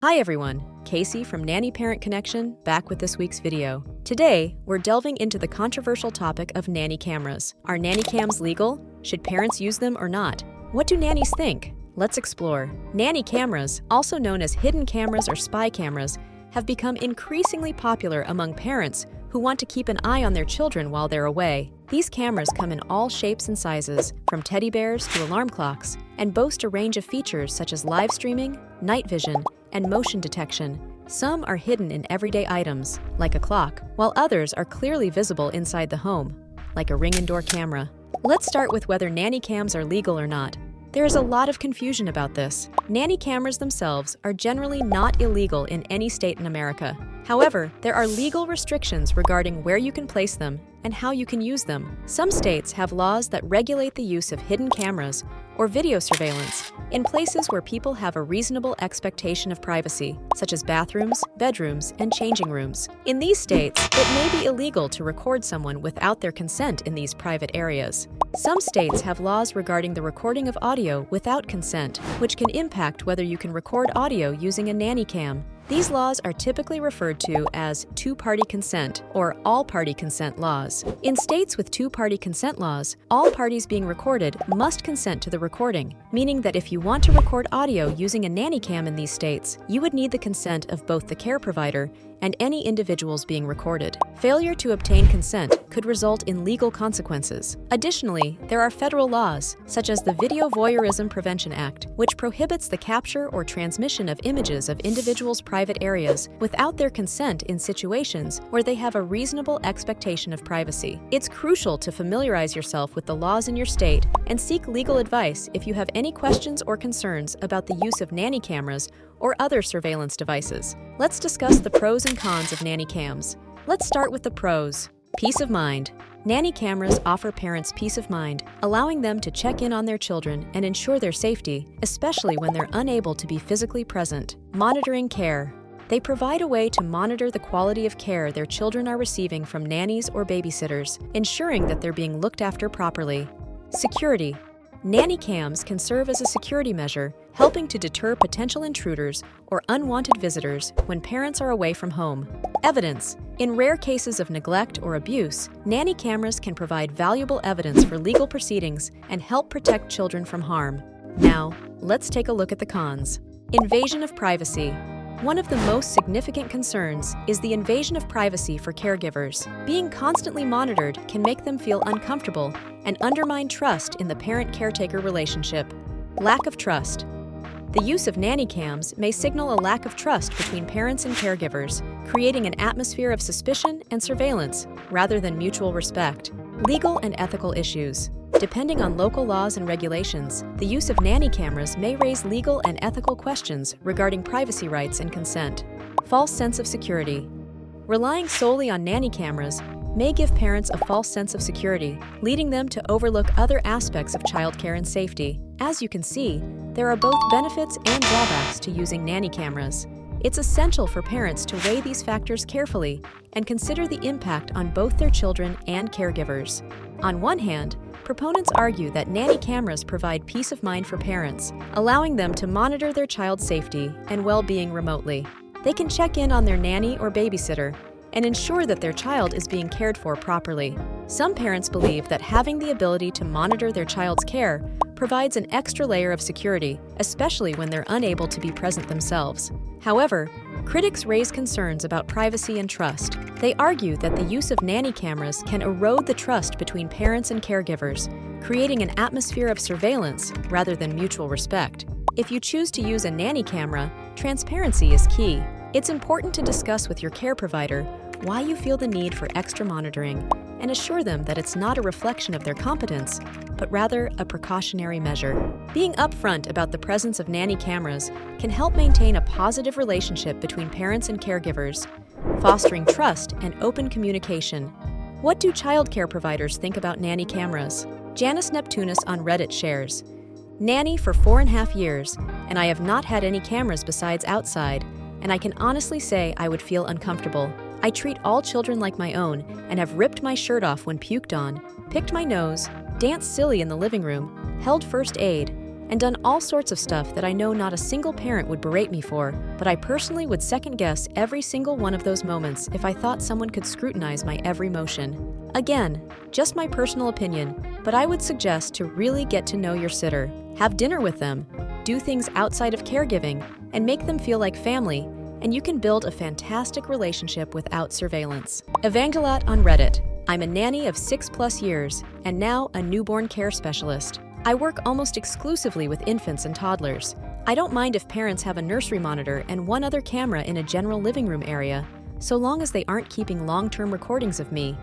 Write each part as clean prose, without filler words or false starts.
Hi everyone, Casey from Nanny Parent Connection back with this week's video. Today, we're delving into the controversial topic of nanny cameras. Are nanny cams legal? Should parents use them or not? What do nannies think? Let's explore. Nanny cameras, also known as hidden cameras or spy cameras, have become increasingly popular among parents who want to keep an eye on their children while they're away. These cameras come in all shapes and sizes, from teddy bears to alarm clocks, and boast a range of features such as live streaming, night vision, and motion detection. Some are hidden in everyday items, like a clock, while others are clearly visible inside the home, like a Ring indoor camera. Let's start with whether nanny cams are legal or not. There is a lot of confusion about this. Nanny cameras themselves are generally not illegal in any state in America. However, there are legal restrictions regarding where you can place them and how you can use them. Some states have laws that regulate the use of hidden cameras or video surveillance in places where people have a reasonable expectation of privacy, such as bathrooms, bedrooms, and changing rooms. In these states, it may be illegal to record someone without their consent in these private areas. Some states have laws regarding the recording of audio without consent, which can impact whether you can record audio using a nanny cam. These laws are typically referred to as two-party consent or all-party consent laws. In states with two-party consent laws, all parties being recorded must consent to the recording, meaning that if you want to record audio using a nanny cam in these states, you would need the consent of both the care provider and any individuals being recorded. Failure to obtain consent could result in legal consequences. Additionally, there are federal laws, such as the Video Voyeurism Prevention Act, which prohibits the capture or transmission of images of individuals' private areas without their consent in situations where they have a reasonable expectation of privacy. It's crucial to familiarize yourself with the laws in your state and seek legal advice if you have any questions or concerns about the use of nanny cameras or other surveillance devices. Let's discuss the pros and cons of nanny cams. Let's start with the pros. Peace of mind. Nanny cameras offer parents peace of mind, allowing them to check in on their children and ensure their safety, especially when they're unable to be physically present. Monitoring care. They provide a way to monitor the quality of care their children are receiving from nannies or babysitters, ensuring that they're being looked after properly. Security. Nanny cams can serve as a security measure, helping to deter potential intruders or unwanted visitors when parents are away from home. Evidence. In rare cases of neglect or abuse, nanny cameras can provide valuable evidence for legal proceedings and help protect children from harm. Now, let's take a look at the cons. Invasion of privacy. One of the most significant concerns is the invasion of privacy for caregivers. Being constantly monitored can make them feel uncomfortable and undermine trust in the parent-caretaker relationship. Lack of trust. The use of nanny cams may signal a lack of trust between parents and caregivers, creating an atmosphere of suspicion and surveillance rather than mutual respect. Legal and ethical issues. Depending on local laws and regulations, the use of nanny cameras may raise legal and ethical questions regarding privacy rights and consent. False sense of security. Relying solely on nanny cameras may give parents a false sense of security, leading them to overlook other aspects of childcare and safety. As you can see, there are both benefits and drawbacks to using nanny cameras. It's essential for parents to weigh these factors carefully and consider the impact on both their children and caregivers. On one hand, proponents argue that nanny cameras provide peace of mind for parents, allowing them to monitor their child's safety and well-being remotely. They can check in on their nanny or babysitter and ensure that their child is being cared for properly. Some parents believe that having the ability to monitor their child's care provides an extra layer of security, especially when they're unable to be present themselves. However, critics raise concerns about privacy and trust. They argue that the use of nanny cameras can erode the trust between parents and caregivers, creating an atmosphere of surveillance rather than mutual respect. If you choose to use a nanny camera, transparency is key. It's important to discuss with your care provider why you feel the need for extra monitoring and assure them that it's not a reflection of their competence, but rather a precautionary measure. Being upfront about the presence of nanny cameras can help maintain a positive relationship between parents and caregivers, fostering trust and open communication. What do childcare providers think about nanny cameras? Janice Neptunus on Reddit shares, "Nanny for 4.5 years, and I have not had any cameras besides outside, and I can honestly say I would feel uncomfortable. I treat all children like my own and have ripped my shirt off when puked on, picked my nose, danced silly in the living room, held first aid, and done all sorts of stuff that I know not a single parent would berate me for, but I personally would second-guess every single one of those moments if I thought someone could scrutinize my every motion. Again, just my personal opinion, but I would suggest to really get to know your sitter, have dinner with them, do things outside of caregiving, and make them feel like family, and you can build a fantastic relationship without surveillance. Evangelat on Reddit. I'm a nanny of 6+ years, and now a newborn care specialist. I work almost exclusively with infants and toddlers. I don't mind if parents have a nursery monitor and one other camera in a general living room area, so long as they aren't keeping long-term recordings of me.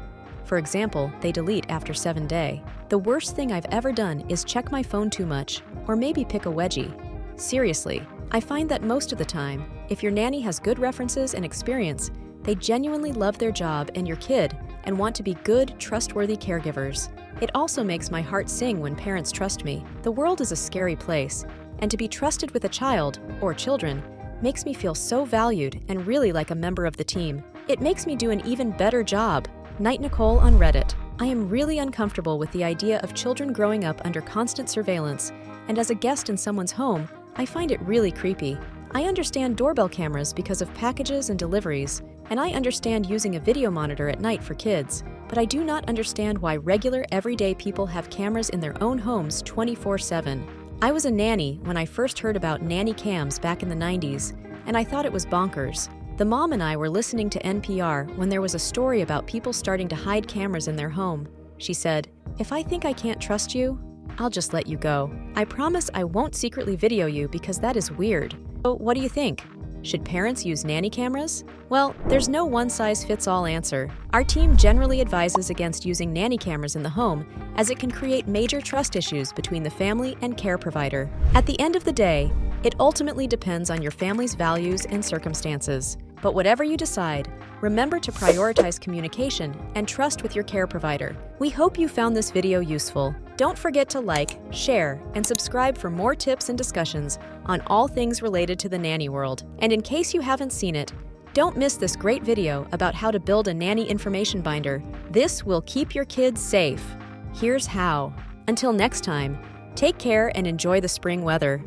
For example, they delete after 7 days. The worst thing I've ever done is check my phone too much, or maybe pick a wedgie. Seriously, I find that most of the time, if your nanny has good references and experience, they genuinely love their job and your kid and want to be good, trustworthy caregivers. It also makes my heart sing when parents trust me. The world is a scary place, and to be trusted with a child, or children, makes me feel so valued and really like a member of the team. It makes me do an even better job. Night Nicole on Reddit. I am really uncomfortable with the idea of children growing up under constant surveillance, and as a guest in someone's home, I find it really creepy. I understand doorbell cameras because of packages and deliveries, and I understand using a video monitor at night for kids, but I do not understand why regular, everyday people have cameras in their own homes 24/7. I was a nanny when I first heard about nanny cams back in the 90s, and I thought it was bonkers. The mom and I were listening to NPR when there was a story about people starting to hide cameras in their home. She said, "If I think I can't trust you, I'll just let you go. I promise I won't secretly video you because that is weird." So what do you think? Should parents use nanny cameras? Well, there's no one-size-fits-all answer. Our team generally advises against using nanny cameras in the home, as it can create major trust issues between the family and care provider. At the end of the day, it ultimately depends on your family's values and circumstances. But whatever you decide, remember to prioritize communication and trust with your care provider. We hope you found this video useful. Don't forget to like, share, and subscribe for more tips and discussions on all things related to the nanny world. And in case you haven't seen it, don't miss this great video about how to build a nanny information binder. This will keep your kids safe. Here's how. Until next time, take care and enjoy the spring weather.